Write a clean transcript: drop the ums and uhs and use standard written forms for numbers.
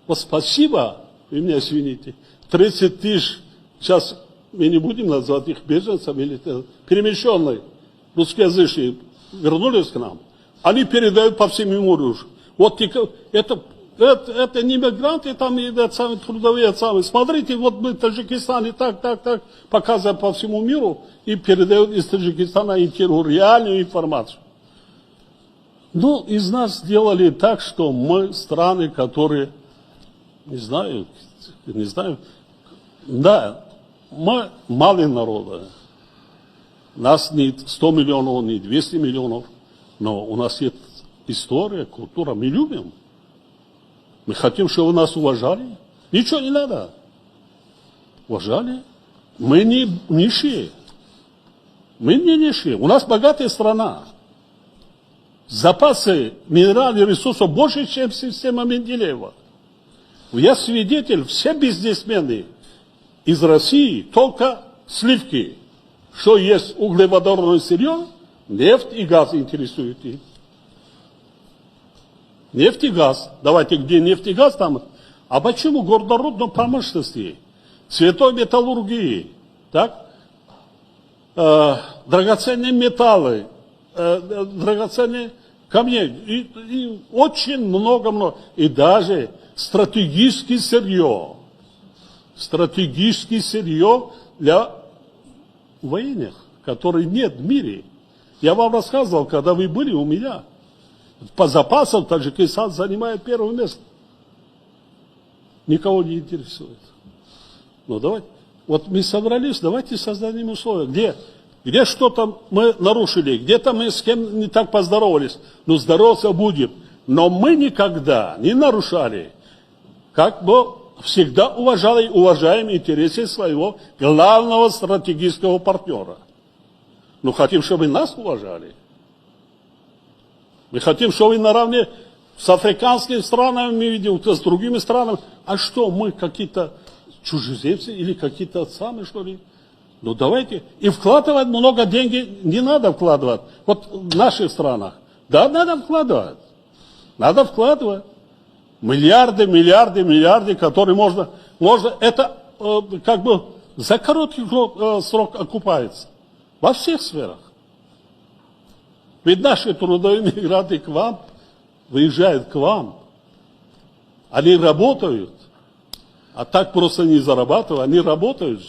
Вот спасибо, вы меня извините, 30 тысяч, сейчас мы не будем назвать их беженцами, или перемещенные русскоязычные вернулись к нам, они передают по всему миру. Вот это не мигранты, там самые трудовые самые. Смотрите, вот мы в Таджикистане так, показываем по всему миру и передают из Таджикистана реальную информацию. Ну, из нас сделали так, что мы страны, которые, не знаю, да, мы малый народ. Нас не 100 миллионов, не 200 миллионов, но у нас есть история, культура, мы любим. Мы хотим, чтобы нас уважали. Ничего не надо. Уважали. Мы не нищие. Мы не нищие. У нас богатая страна. Запасы минеральных ресурсов больше, чем в системе Менделеева. Я свидетель, все бизнесмены из России только сливки. Что есть углеводородное сырье, нефть и газ интересуют их. Нефть и газ. Давайте, где нефть и газ там. А почему горнорудной промышленности, цветной металлургии, так? Драгоценные металлы, драгоценные камни, и очень много. И даже стратегическое сырье для военных, которых нет в мире. Я вам рассказывал, когда вы были у меня. По запасам Таджикистан занимает первое место. Никого не интересует. Ну давайте, вот мы собрались, давайте создадим условия. Где что-то мы нарушили, где-то мы с кем не так поздоровались. Ну здороваться будем. Но мы никогда не нарушали. Как бы всегда уважаем интересы своего главного стратегического партнера. Но хотим, чтобы нас уважали. Мы хотим, чтобы наравне с африканскими странами, мы видим, с другими странами. А что, мы какие-то чужеземцы или какие-то самые, что ли? Ну давайте. И вкладывать много денег не надо вкладывать. Вот в наших странах. Да, надо вкладывать. Надо вкладывать. Миллиарды, которые можно это как бы за короткий срок окупается. Во всех сферах. Ведь наши трудовые мигранты к вам, выезжают к вам, они работают, а так просто не зарабатывают, они работают же.